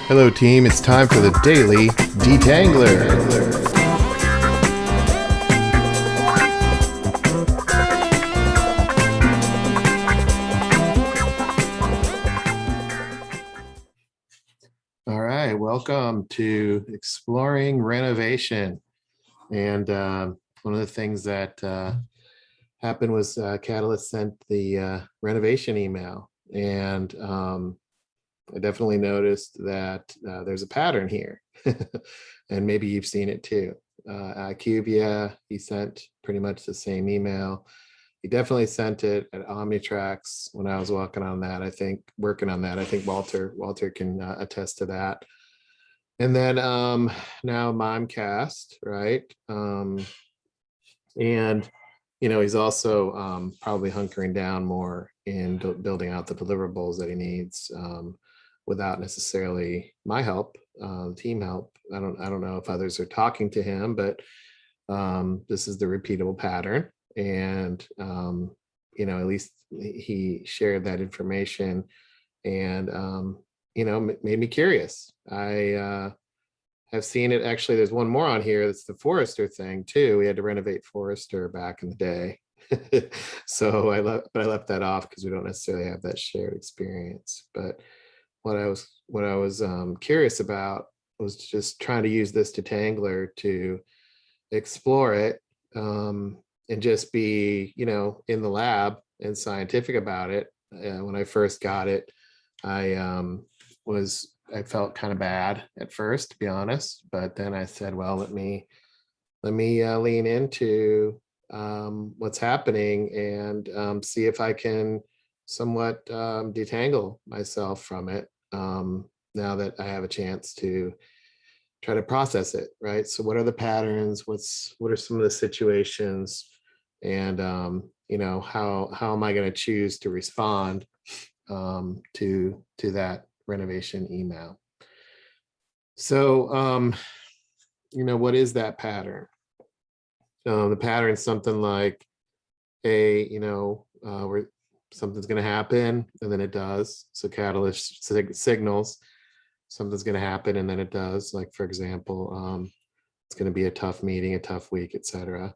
Hello, team. It's time for the Daily Detangler. All right, welcome to Exploring Renovation. And one of the things that happened was Catalyst sent the renovation email, and I definitely noticed that there's a pattern here, and maybe you've seen it too. IQVIA, he sent pretty much the same email. He definitely sent it at Omnitrax when I was working on that. I think Walter can attest to that. And then now Mimecast, right? And he's also probably hunkering down more in building out the deliverables that he needs, without necessarily my help, team help. I don't know if others are talking to him, but this is the repeatable pattern. And at least he shared that information, and made me curious. I have seen it. Actually, there's one more on here. That's the Forester thing too. We had to renovate Forester back in the day. So I left that off because we don't necessarily have that shared experience. But what I was curious about was just trying to use this detangler to explore it, and just be in the lab and scientific about it. When I first got it, I felt kind of bad at first, to be honest, but then I said, well, let me lean into what's happening and see if I can somewhat detangle myself from it, now that I have a chance to try to process it, right? So what are the patterns? What are some of the situations? And how am I going to choose to respond to that renovation email? So what is that pattern? The pattern is something like where something's going to happen and then it does. So catalyst signals something's going to happen and then it does. Like, for example, it's going to be a tough meeting, a tough week, etc.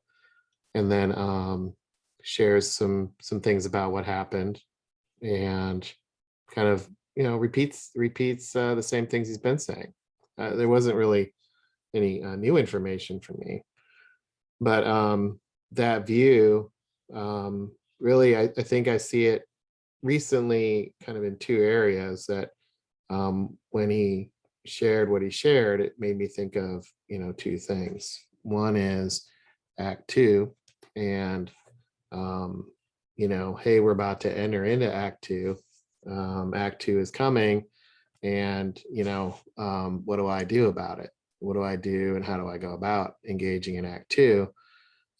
And then shares some things about what happened, and kind of repeats the same things he's been saying. There wasn't really any new information for me, but that view, really, I think I see it recently kind of in two areas. That when he shared what he shared, it made me think of two things. One is Act 2, and hey, we're about to enter into Act 2. Act 2 is coming, and what do I do about it? What do I do, and how do I go about engaging in Act 2?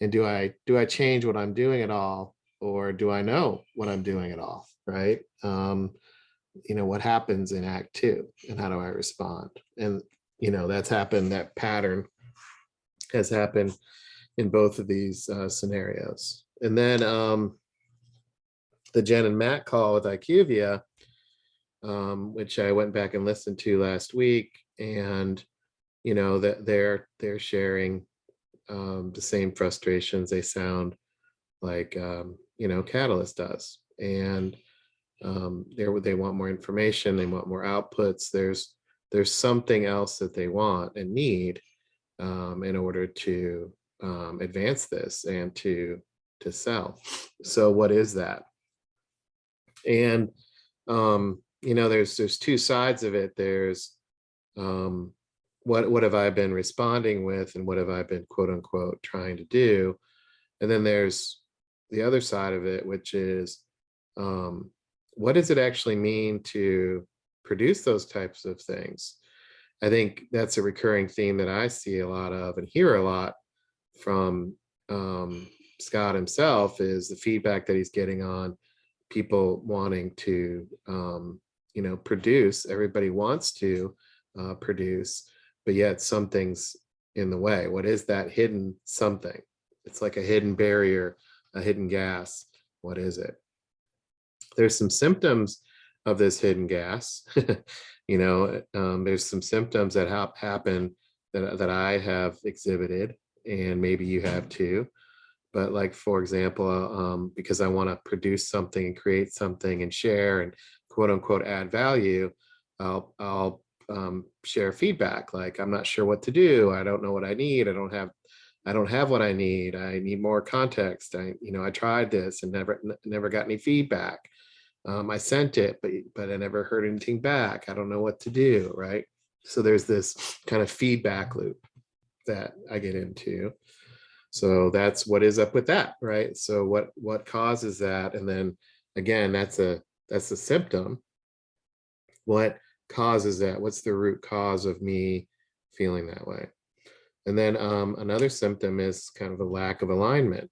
And do I change what I'm doing at all, or do I know what I'm doing at all, right? What happens in Act 2, and how do I respond? And that's happened. That pattern has happened in both of these scenarios. And then the Jen and Matt call with IQVIA, which I went back and listened to last week, and that they're sharing the same frustrations. They sound like Catalyst does, and they want more information, they want more outputs. There's something else that they want and need in order to advance this and to sell. So what is that? And there's two sides of it. There's what have I been responding with, and what have I been quote unquote trying to do? And then there's the other side of it, which is what does it actually mean to produce those types of things? I think that's a recurring theme that I see a lot of and hear a lot from Scott himself, is the feedback that he's getting on people wanting to produce. Everybody wants to produce, but yet something's in the way. What is that hidden something? It's like a hidden barrier, a hidden gas. What is it? There's some symptoms of this hidden gas. There's some symptoms that happen that I have exhibited, and maybe you have too. But like, for example, because I want to produce something and create something and share and quote unquote add value, I'll share feedback. Like, I'm not sure what to do. I don't know what I need. I don't have what I need. I need more context. I tried this and never got any feedback. I sent it, but I never heard anything back. I don't know what to do. Right. So there's this kind of feedback loop that I get into. So that's what is up with that, right? So what causes that? And then again, that's a symptom. What causes that? What's the root cause of me feeling that way? And then another symptom is kind of a lack of alignment.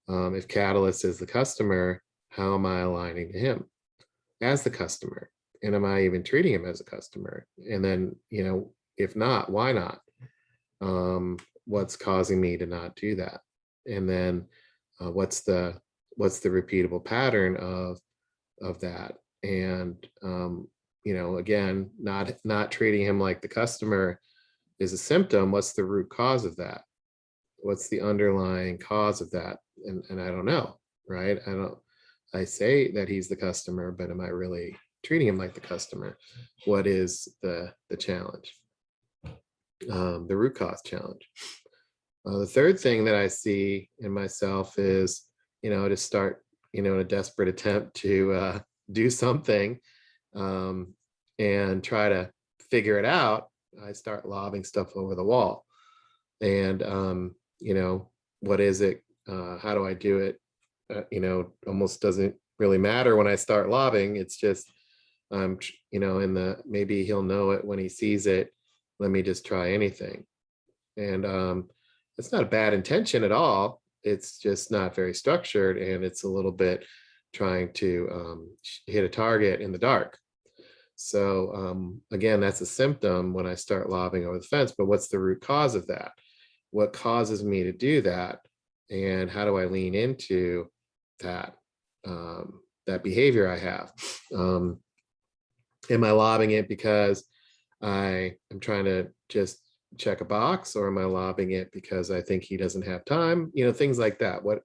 If Catalyst is the customer, how am I aligning to him as the customer? And am I even treating him as a customer? And then, if not, why not? What's causing me to not do that? And then what's the repeatable pattern of that? And again, not treating him like the customer is a symptom. What's the root cause of that? What's the underlying cause of that? And I don't know, right? I say that he's the customer, but am I really treating him like the customer? What is the challenge? The root cause challenge. The third thing that I see in myself is, to start, in a desperate attempt to do something and try to figure it out, I start lobbing stuff over the wall. And, what is it? How do I do it? Almost doesn't really matter when I start lobbing. It's just, maybe he'll know it when he sees it. Let me just try anything. And it's not a bad intention at all. It's just not very structured, and it's a little bit trying to hit a target in the dark. So again, that's a symptom when I start lobbing over the fence. But what's the root cause of that? What causes me to do that? And how do I lean into that that behavior I have? Am I lobbing it because I am trying to just check a box, or am I lobbing it because I think he doesn't have time? Things like that. What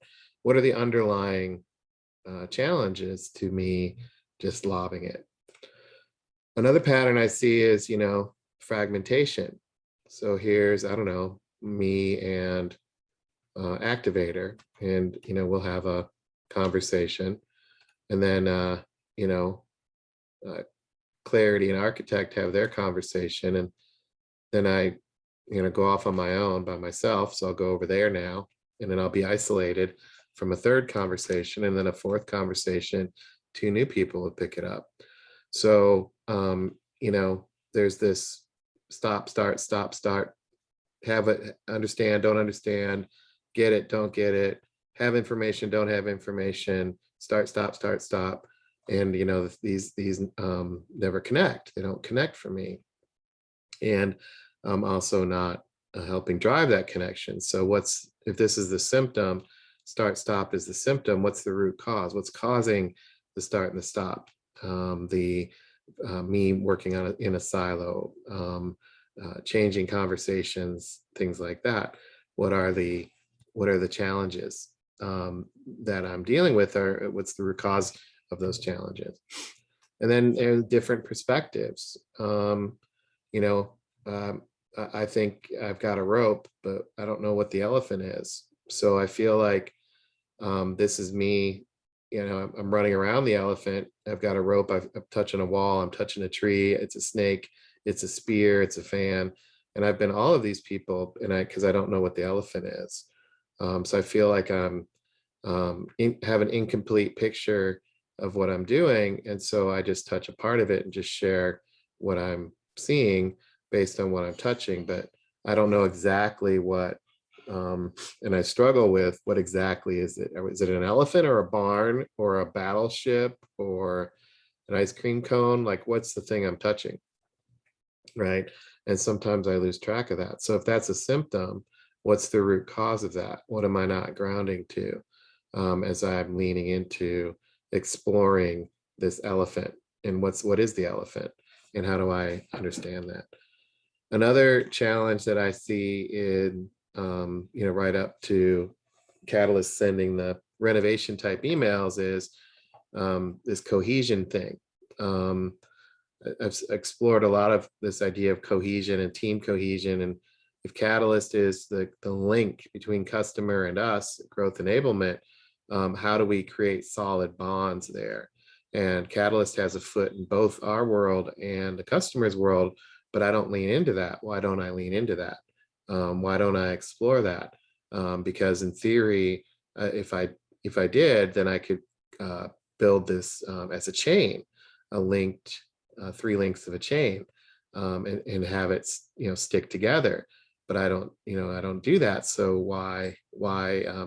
are the underlying challenges to me just lobbing it? Another pattern I see is, fragmentation. So here's, I don't know, me and activator, and, we'll have a conversation. And then, clarity and architect have their conversation. And then I, go off on my own by myself. So I'll go over there now, and then I'll be isolated from a third conversation, and then a fourth conversation. Two new people will pick it up. So, there's this stop, start, have it, understand, don't understand, get it, don't get it, have information, don't have information, start, stop. And, these never connect. They don't connect for me. And I'm also not helping drive that connection. So if this is the symptom, start, stop is the symptom, what's the root cause? What's causing the start and the stop? Me working in a silo, changing conversations, things like that. What are the challenges that I'm dealing with, or what's the root cause of those challenges? And then there's different perspectives. I think I've got a rope, but I don't know what the elephant is. So I feel like this is me. I'm running around the elephant. I've got a rope. I'm touching a wall. I'm touching a tree. It's a snake. It's a spear. It's a fan. And I've been all of these people, and because I don't know what the elephant is. So I feel like I'm have an incomplete picture of what I'm doing, and so I just touch a part of it and just share what I'm seeing based on what I'm touching. But I don't know exactly what. And I struggle with what exactly is it? Is it an elephant or a barn or a battleship or an ice cream cone? Like, what's the thing I'm touching? Right. And sometimes I lose track of that. So if that's a symptom, what's the root cause of that? What am I not grounding to as I'm leaning into exploring this elephant and what is the elephant, and how do I understand that? Another challenge that I see in, right up to Catalyst sending the renovation type emails is this cohesion thing. Um, I've explored a lot of this idea of cohesion and team cohesion. And if Catalyst is the link between customer and us, growth enablement, how do we create solid bonds there? And Catalyst has a foot in both our world and the customer's world, but I don't lean into that. Why don't I lean into that? Why don't I explore that? Because in theory, if I did, then I could build this as a chain, a linked 3 links of a chain, and have it stick together. But I don't do that. So why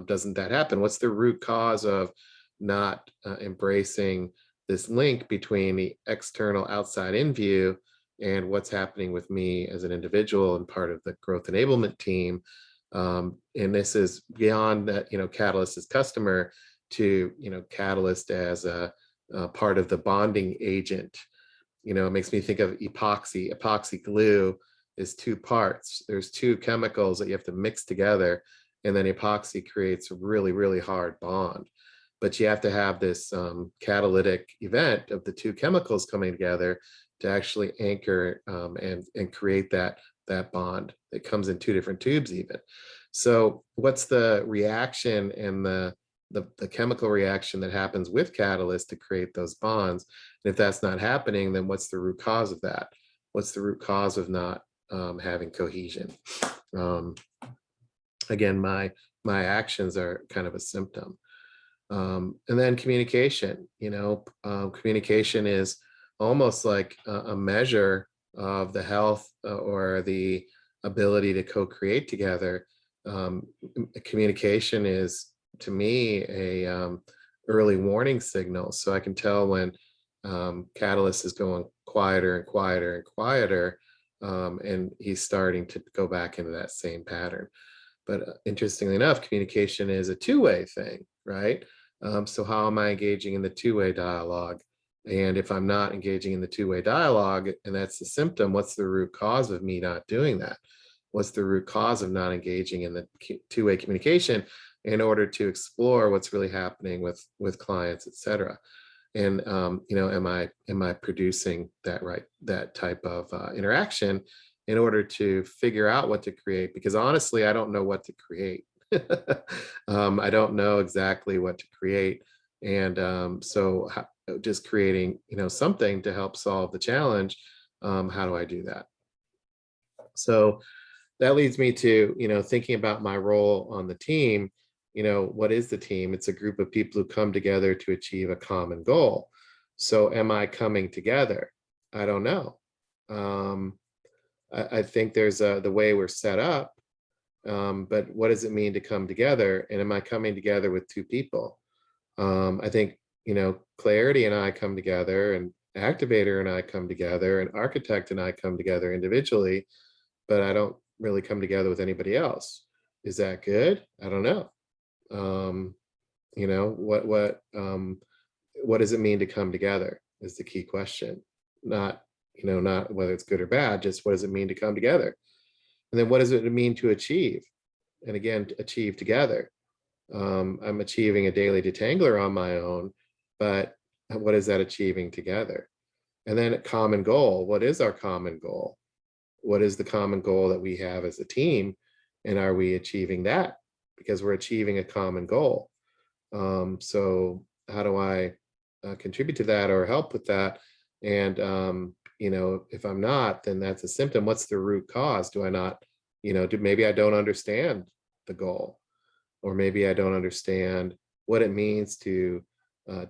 doesn't that happen? What's the root cause of not embracing this link between the external outside in view and what's happening with me as an individual and part of the growth enablement team? And this is beyond that, Catalyst as customer to, Catalyst as a part of the bonding agent. It makes me think of epoxy. Epoxy glue is 2 parts. There's 2 chemicals that you have to mix together, and then epoxy creates a really, really hard bond. But you have to have this catalytic event of the 2 chemicals coming together to actually anchor and create that bond. It comes in 2 different tubes even. So what's the reaction and the chemical reaction that happens with catalyst to create those bonds? And if that's not happening, then what's the root cause of that? What's the root cause of not having cohesion? Again, my actions are kind of a symptom. And then communication. Communication is almost like a measure of the health or the ability to co-create together. Communication is, to me, a early warning signal. So I can tell when Catalyst is going quieter and quieter and quieter, and he's starting to go back into that same pattern. But interestingly enough, communication is a 2-way thing, right? So how am I engaging in the 2-way dialogue? And if I'm not engaging in the 2-way dialogue, and that's the symptom, what's the root cause of me not doing that? What's the root cause of not engaging in the 2-way communication in order to explore what's really happening with clients, et cetera? And am I producing that type of interaction in order to figure out what to create? Because honestly, I don't know what to create. I don't know exactly what to create. And so just creating, something to help solve the challenge. How do I do that? So that leads me to, thinking about my role on the team. What is the team? It's a group of people who come together to achieve a common goal. So am I coming together? I don't know. I think there's the way we're set up, but what does it mean to come together? And am I coming together with 2 people? I think, Clarity and I come together, and Activator and I come together, and Architect and I come together individually, but I don't really come together with anybody else. Is that good? I don't know. What does it mean to come together is the key question. Not whether it's good or bad, just what does it mean to come together? And then what does it mean to achieve? And again, to achieve together. I'm achieving a daily detangler on my own, but what is that achieving together? And then a common goal. What is our common goal? What is the common goal that we have as a team? And are we achieving that? Because we're achieving a common goal. So how do I contribute to that or help with that? And, if I'm not, then that's a symptom. What's the root cause? Do I not, maybe I don't understand the goal, or maybe I don't understand what it means to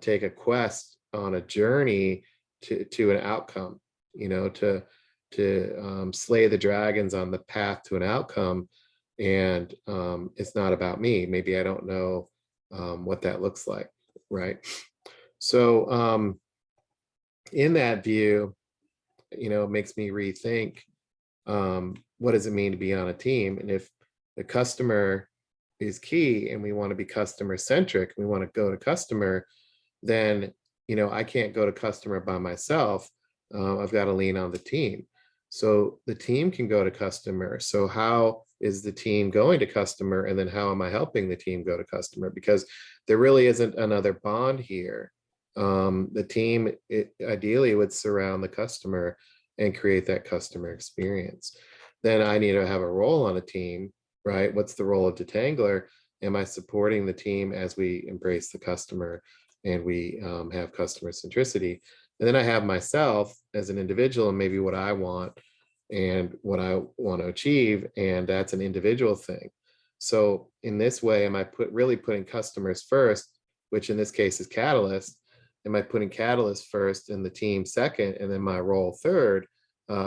take a quest on a journey to an outcome, to slay the dragons on the path to an outcome. And it's not about me. Maybe I don't know what that looks like, right? So in that view, it makes me rethink what does it mean to be on a team? And if the customer is key and we want to be customer centric, we want to go to customer, then I can't go to customer by myself. I've got to lean on the team. So the team can go to customer. So how is the team going to customer? And then how am I helping the team go to customer? Because there really isn't another bond here. The team ideally would surround the customer and create that customer experience. Then I need to have a role on a team, right? What's the role of detangler? Am I supporting the team as we embrace the customer and we have customer centricity? And then I have myself as an individual and maybe what I want and what I want to achieve. And that's an individual thing. So in this way, am I really putting customers first, which in this case is Catalyst? Am I putting Catalyst first and the team second, and then my role third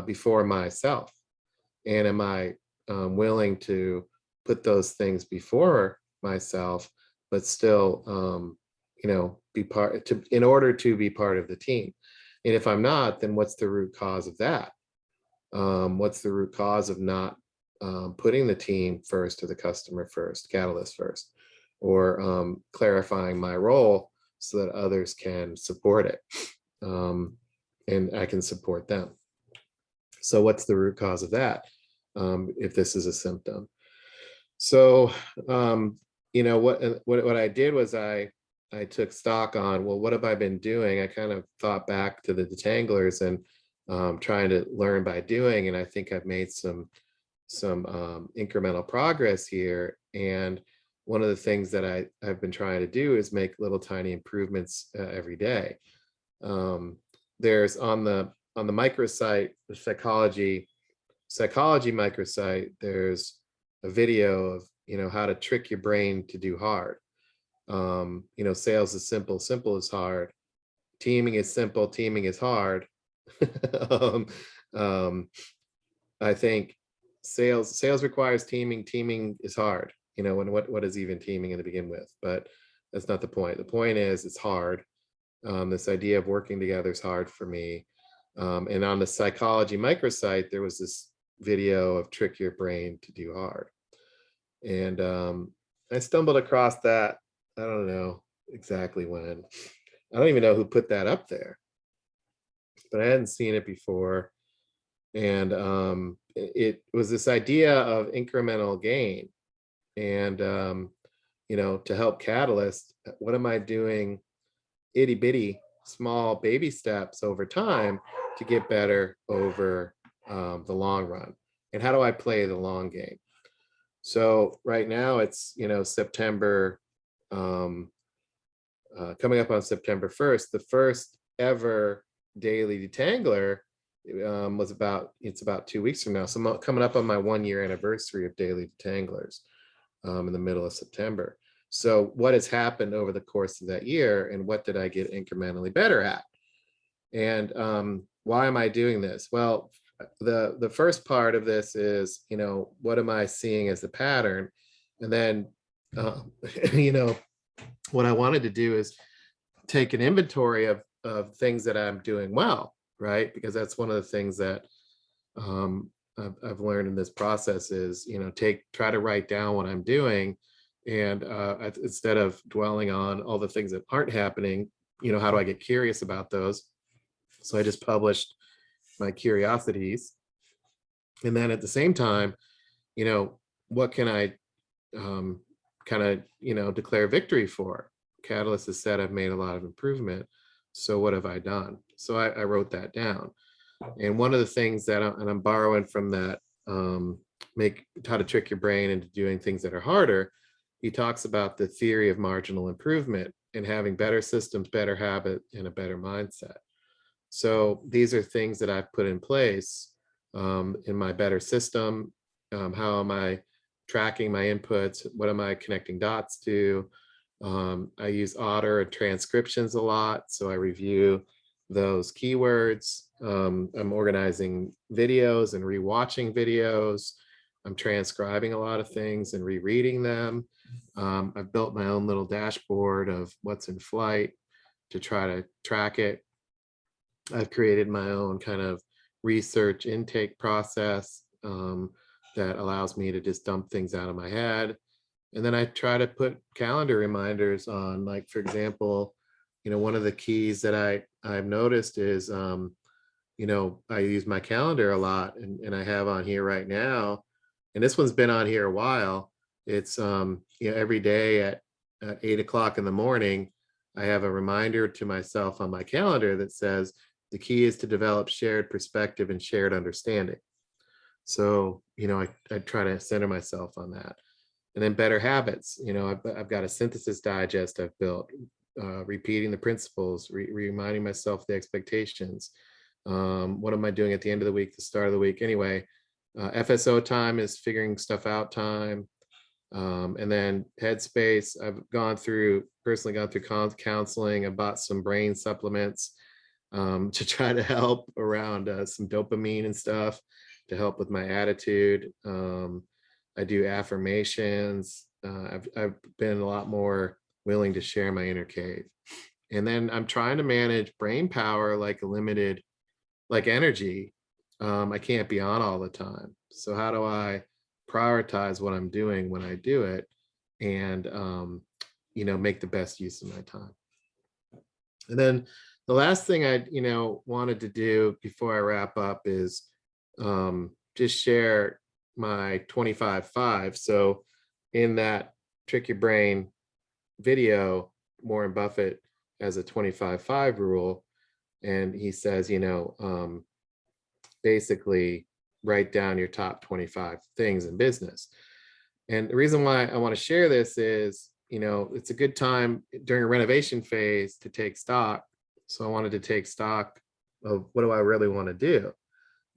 before myself? And am I willing to put those things before myself, but still, be in order to be part of the team? And if I'm not, then what's the root cause of that? What's the root cause of not putting the team first or the customer first, Catalyst first, or clarifying my role so that others can support it and I can support them? So what's the root cause of that if this is a symptom? So, what I did was I took stock on, well, what have I been doing? I kind of thought back to the detanglers and trying to learn by doing, and I think I've made some incremental progress here. And one of the things that I've been trying to do is make little tiny improvements every day. There's on the microsite, the psychology microsite, there's a video of how to trick your brain to do hard. Sales is simple, simple is hard. Teaming is simple, teaming is hard. um, um, I think sales requires teaming, teaming is hard. When what is even teaming to begin with? But that's not the point. The point is it's hard. This idea of working together is hard for me. And on the psychology microsite, there was this video of trick your brain to do hard. And I stumbled across that. I don't know exactly when. I don't even know who put that up there, but I hadn't seen it before. And it was this idea of incremental gain. And, to help Catalyst, what am I doing itty bitty small baby steps over time to get better over the long run? And how do I play the long game? So right now it's, September, coming up on September 1st, the first ever daily detangler it's about 2 weeks from now. So I'm coming up on my 1-year anniversary of daily detanglers in the middle of September. So what has happened over the course of that year, and what did I get incrementally better at? And why am I doing this? Well, the first part of this is, what am I seeing as the pattern? And then, what I wanted to do is take an inventory of things that I'm doing well, right? Because that's one of the things that I've learned in this process is, try to write down what I'm doing. And instead of dwelling on all the things that aren't happening, how do I get curious about those? So I just published my curiosities. And then at the same time, what can I kind of, declare victory for? Catalyst has said I've made a lot of improvement. So what have I done? So I wrote that down. And one of the things that I'm borrowing from that, how to trick your brain into doing things that are harder, he talks about the theory of marginal improvement and having better systems, better habit, and a better mindset. So these are things that I've put in place in my better system. How am I tracking my inputs? What am I connecting dots to? I use Otter and transcriptions a lot, so I review those keywords. I'm organizing videos and rewatching videos. I'm transcribing a lot of things and rereading them. I've built my own little dashboard of what's in flight to try to track it. I've created my own kind of research intake process that allows me to just dump things out of my head. And then I try to put calendar reminders on, like, for example, one of the keys that I've noticed is, I use my calendar a lot, and I have on here right now, and this one's been on here a while. It's, every day at 8 o'clock in the morning, I have a reminder to myself on my calendar that says the key is to develop shared perspective and shared understanding. So, I try to center myself on that. And then better habits, I've got a synthesis digest I've built, repeating the principles, reminding myself the expectations. What am I doing at the end of the week, the start of the week? Anyway, FSO time is figuring stuff out time. And then headspace, I've personally gone through counseling. I bought some brain supplements to try to help around some dopamine and stuff to help with my attitude. I do affirmations. I've been a lot more willing to share my inner cave. And then I'm trying to manage brain power like energy. I can't be on all the time. So how do I prioritize what I'm doing when I do it, and make the best use of my time? And then the last thing I wanted to do before I wrap up is just share my 25-5. So in that Trick Your Brain video, Warren Buffett has a 25-5 rule, and he says, basically write down your top 25 things in business. And the reason why I want to share this is, it's a good time during a renovation phase to take stock. So I wanted to take stock of, what do I really want to do?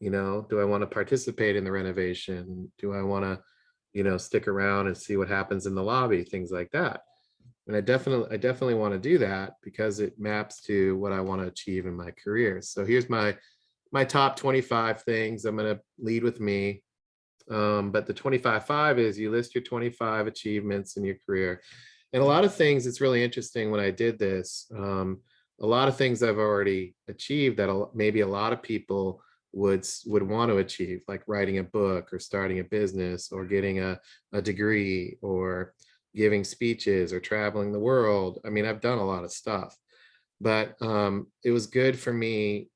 Do I want to participate in the renovation? Do I want to, stick around and see what happens in the lobby? Things like that. And I definitely want to do that because it maps to what I want to achieve in my career. So here's my top 25 things. I'm going to lead with me. But the 25-5 is you list your 25 achievements in your career. And a lot of things, it's really interesting when I did this. A lot of things I've already achieved that maybe a lot of people would want to achieve, like writing a book or starting a business or getting a degree or giving speeches or traveling the world. I mean, I've done a lot of stuff, but it was good for me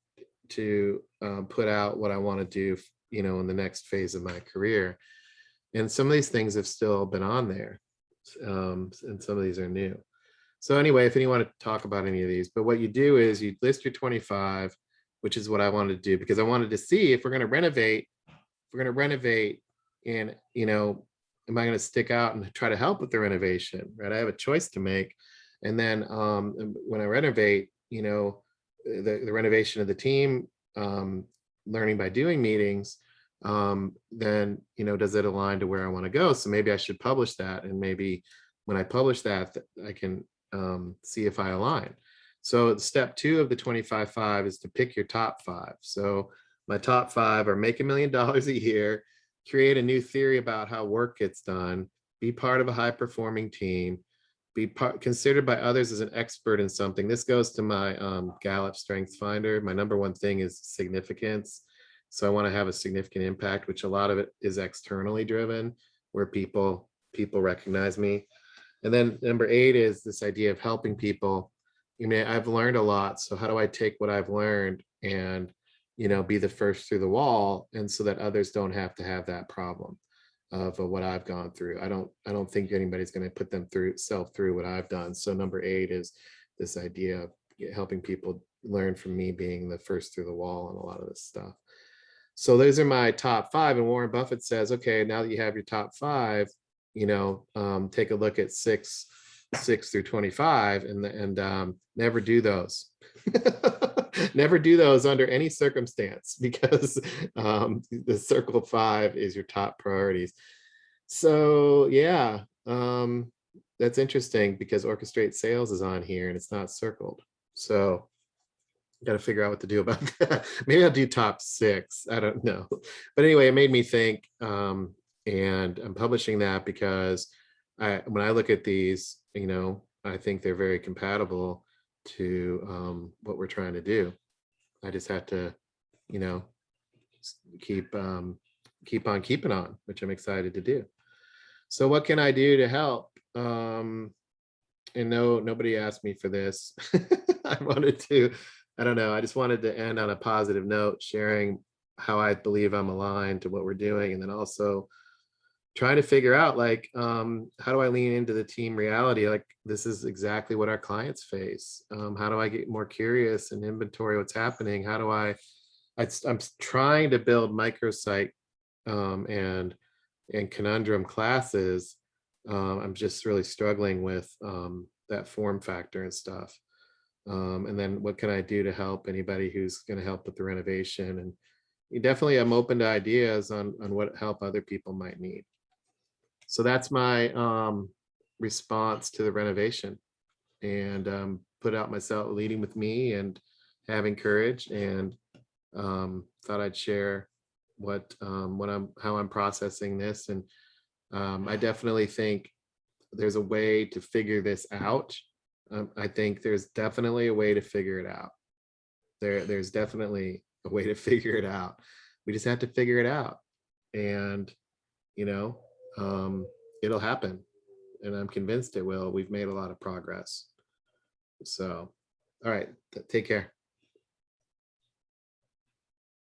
to put out what I want to do, in the next phase of my career. And some of these things have still been on there, and some of these are new. So anyway, if anyone want to talk about any of these, but what you do is you list your 25, which is what I wanted to do, because I wanted to see if we're going to renovate, and, am I going to stick out and try to help with the renovation, right? I have a choice to make. And then when I renovate, the renovation of the team, learning by doing meetings, then, does it align to where I want to go? So maybe I should publish that. And maybe when I publish that, I can see if I align. So step 2 of the 25-5 is to pick your top 5. So my top 5 are make $1 million a year, create a new theory about how work gets done, be part of a high performing team, be considered by others as an expert in something. This goes to my Gallup Strengths Finder. My number 1 thing is significance. So I want to have a significant impact, which a lot of it is externally driven, where people recognize me. And then number 8 is this idea of helping people. I've learned a lot. So how do I take what I've learned and, be the first through the wall, and so that others don't have to have that problem of what I've gone through. I don't think anybody's going to put themselves through what I've done. So number 8 is this idea of helping people learn from me being the first through the wall and a lot of this stuff. So those are my top 5. And Warren Buffett says, okay, now that you have your top 5, take a look at 6 through 25 and never do those. Never do those under any circumstance, because the circle 5 is your top priorities. So yeah, that's interesting because orchestrate sales is on here and it's not circled. So got to figure out what to do about that. Maybe I'll do top 6. I don't know. But anyway, it made me think, and I'm publishing that because when I look at these, I think they're very compatible to what we're trying to do. I just have to, keep on keeping on, which I'm excited to do. So what can I do to help? And no, nobody asked me for this. I wanted to, I don't know, I just wanted to end on a positive note, sharing how I believe I'm aligned to what we're doing. And then also trying to figure out like, how do I lean into the team reality? Like this is exactly what our clients face. How do I get more curious and inventory what's happening? How do I'm trying to build microsite and conundrum classes. I'm just really struggling with that form factor and stuff. And then what can I do to help anybody who's going to help with the renovation? And you definitely, I'm open to ideas on what help other people might need. So that's my response to the renovation, and put out myself leading with me and having courage, and thought I'd share what I'm how I'm processing this. And I definitely think there's a way to figure this out. I think there's definitely a way to figure it out. There's definitely a way to figure it out. We just have to figure it out, and you know, it'll happen. And I'm convinced it will. We've made a lot of progress. So, all right, take care.